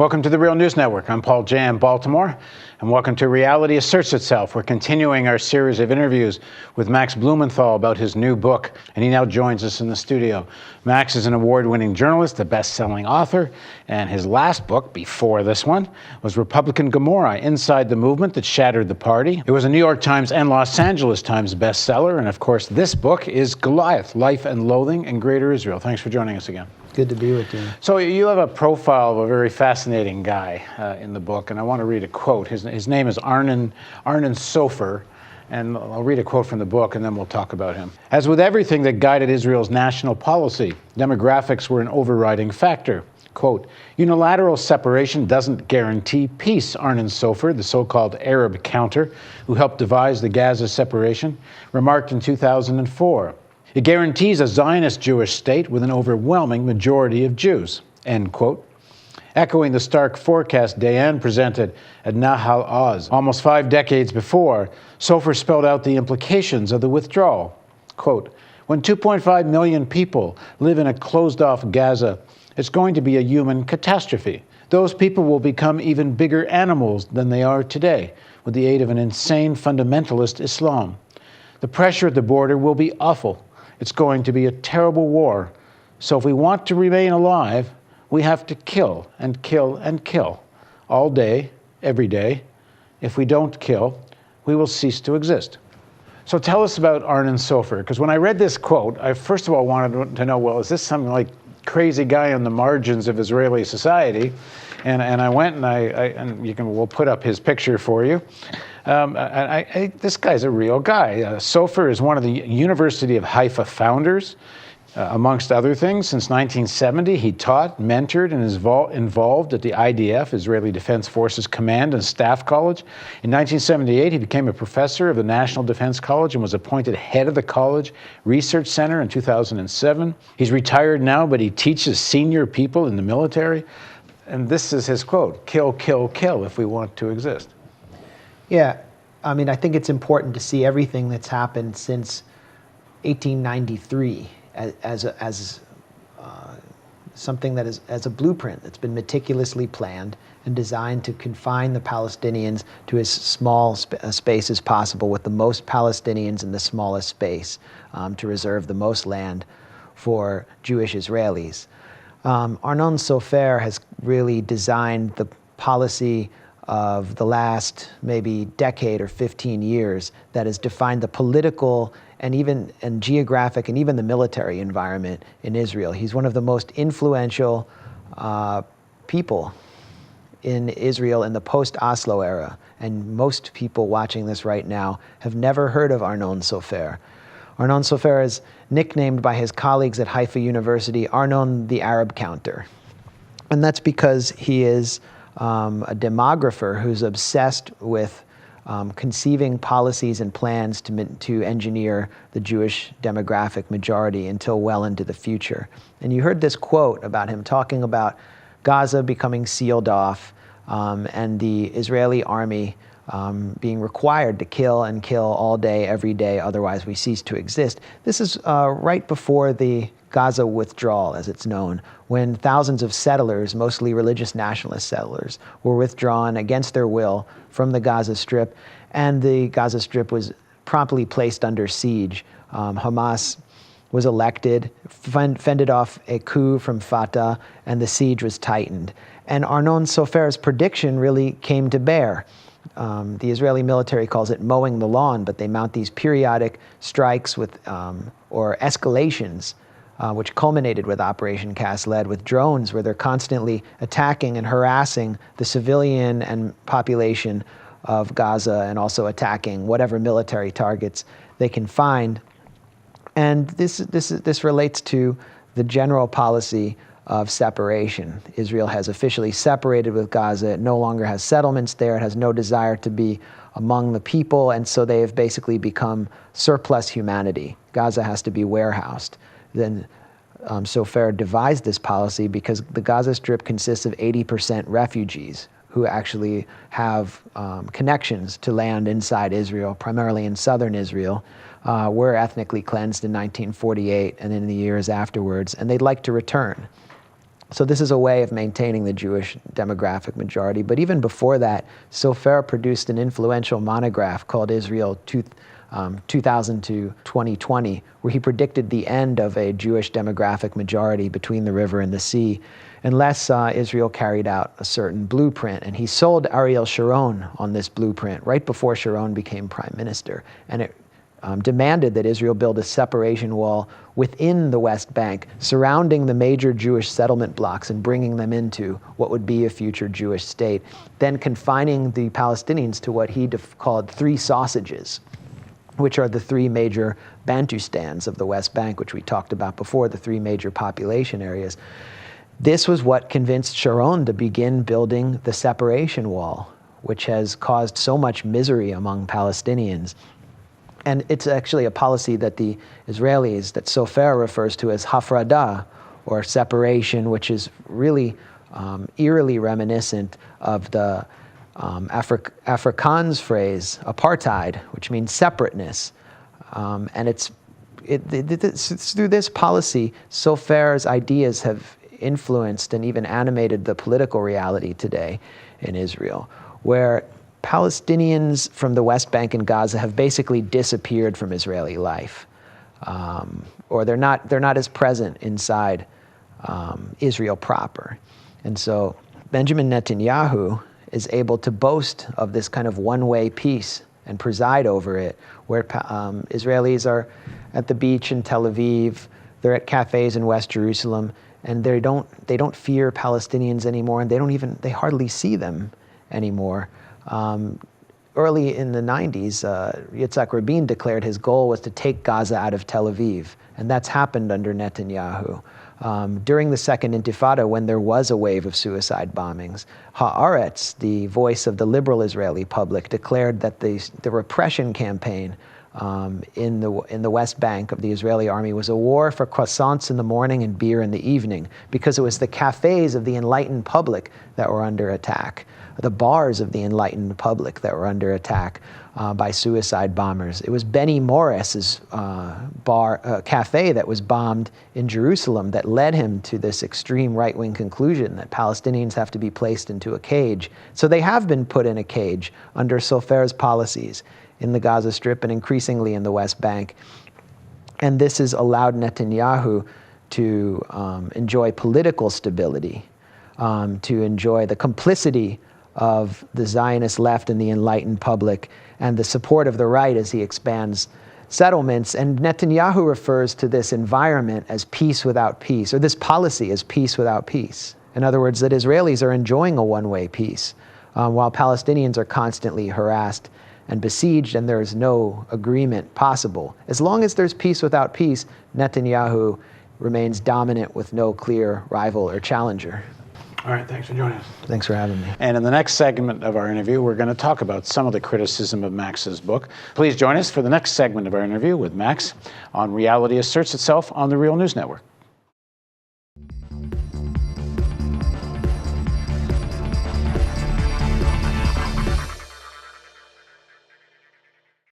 Welcome to the Real News Network. I'm Paul Jay in Baltimore, and welcome to Reality Asserts Itself. We're continuing our series of interviews with Max Blumenthal about his new book, and he now joins us in the studio. Max is an award-winning journalist, a best-selling author, and his last book, before this one, was Republican Gomorrah, Inside the Movement That Shattered the Party. It was a New York Times and Los Angeles Times bestseller, and of course, this book is Goliath, Life and Loathing in Greater Israel. Thanks for joining us again. Good to be with you. So you have a profile of a very fascinating guy in the book, and I want to read a quote. His name is Arnon Sofer, and I'll read a quote from the book, and then we'll talk about him. As with everything that guided Israel's national policy, demographics were an overriding factor. Quote, unilateral separation doesn't guarantee peace, Arnon Sofer, the so-called Arab counter, who helped devise the Gaza separation, remarked in 2004. It guarantees a Zionist Jewish state with an overwhelming majority of Jews, end quote. Echoing the stark forecast Dayan presented at Nahal Oz almost 5 decades before, Sofer spelled out the implications of the withdrawal. Quote, when 2.5 million people live in a closed-off Gaza, it's going to be a human catastrophe. Those people will become even bigger animals than they are today, with the aid of an insane fundamentalist Islam. The pressure at the border will be awful. It's going to be a terrible war. So if we want to remain alive, we have to kill and kill and kill all day, every day. If we don't kill, we will cease to exist. So tell us about Arnon Sofer, because when I read this quote, I first of all wanted to know, well, is this some like crazy guy on the margins of Israeli society? And I went and we'll put up his picture for you. This guy's a real guy. Sofer is one of the University of Haifa founders, amongst other things. Since 1970, he taught, mentored, and is involved at the IDF, Israeli Defense Forces Command and Staff College. In 1978, he became a professor of the National Defense College and was appointed head of the college research center in 2007. He's retired now, but he teaches senior people in the military. And this is his quote, kill, kill, kill if we want to exist. Yeah, I mean, I think it's important to see everything that's happened since 1893 as something that is as a blueprint that's been meticulously planned and designed to confine the Palestinians to as small a space as possible, with the most Palestinians in the smallest space, to reserve the most land for Jewish Israelis. Arnon Sofer has really designed the policy of the last maybe decade or 15 years that has defined the political and geographic and even the military environment in Israel. He's one of the most influential people in Israel in the post-Oslo era, and most people watching this right now have never heard of Arnon Sofer. Arnon Sofer is nicknamed by his colleagues at Haifa University Arnon the Arab Counter. And that's because he is a demographer who's obsessed with conceiving policies and plans to engineer the Jewish demographic majority until well into the future. And you heard this quote about him talking about Gaza becoming sealed off and the Israeli army being required to kill and kill all day, every day, otherwise we cease to exist. This is right before the Gaza withdrawal, as it's known, when thousands of settlers, mostly religious nationalist settlers, were withdrawn against their will from the Gaza Strip, and the Gaza Strip was promptly placed under siege. Hamas was elected, fended off a coup from Fatah, and the siege was tightened. And Arnon Sofer's prediction really came to bear. The Israeli military calls it mowing the lawn, but they mount these periodic strikes with or escalations, which culminated with Operation Cast Lead with drones, where they're constantly attacking and harassing the civilian and population of Gaza, and also attacking whatever military targets they can find. And this relates to the general policy of separation. Israel has officially separated with Gaza. It no longer has settlements there. It has no desire to be among the people, and so they have basically become surplus humanity. Gaza has to be warehoused. Then Sofer devised this policy because the Gaza Strip consists of 80% refugees who actually have connections to land inside Israel, primarily in southern Israel, were ethnically cleansed in 1948 and in the years afterwards, and they'd like to return. So this is a way of maintaining the Jewish demographic majority. But even before that, Sofer produced an influential monograph called Israel 2000 to 2020, where he predicted the end of a Jewish demographic majority between the river and the sea, unless Israel carried out a certain blueprint. And he sold Ariel Sharon on this blueprint right before Sharon became prime minister. And it demanded that Israel build a separation wall within the West Bank, surrounding the major Jewish settlement blocks and bringing them into what would be a future Jewish state, then confining the Palestinians to what he called three sausages, which are the three major Bantustans of the West Bank, which we talked about before, the three major population areas. This was what convinced Sharon to begin building the separation wall, which has caused so much misery among Palestinians. And it's actually a policy that the Israelis, that Sofer refers to as hafradah, or separation, which is really eerily reminiscent of the Afrikaans phrase apartheid, which means separateness. And it's through this policy, Sofer's ideas have influenced and even animated the political reality today in Israel, where Palestinians from the West Bank and Gaza have basically disappeared from Israeli life, or they're not as present inside Israel proper. And so Benjamin Netanyahu is able to boast of this kind of one-way peace and preside over it, where Israelis are at the beach in Tel Aviv, they're at cafes in West Jerusalem, and they don't fear Palestinians anymore, and they hardly see them anymore. Early in the 90s, Yitzhak Rabin declared his goal was to take Gaza out of Tel Aviv, and that's happened under Netanyahu. During the Second Intifada, when there was a wave of suicide bombings, Haaretz, the voice of the liberal Israeli public, declared that the repression campaign in the West Bank of the Israeli army was a war for croissants in the morning and beer in the evening, because it was the cafes of the enlightened public that were under attack, the bars of the enlightened public that were under attack by suicide bombers. It was Benny Morris's cafe that was bombed in Jerusalem that led him to this extreme right-wing conclusion that Palestinians have to be placed into a cage. So they have been put in a cage under Sofer's policies in the Gaza Strip and increasingly in the West Bank. And this has allowed Netanyahu to enjoy political stability, to enjoy the complicity of the Zionist left and the enlightened public, and the support of the right as he expands settlements. And Netanyahu refers to this environment as peace without peace, or this policy as peace without peace. In other words, that Israelis are enjoying a one-way peace, while Palestinians are constantly harassed and besieged, and there is no agreement possible. As long as there's peace without peace, Netanyahu remains dominant with no clear rival or challenger. All right, thanks for joining us. Thanks for having me. And in the next segment of our interview, we're going to talk about some of the criticism of Max's book. Please join us for the next segment of our interview with Max on Reality Asserts Itself on the Real News Network.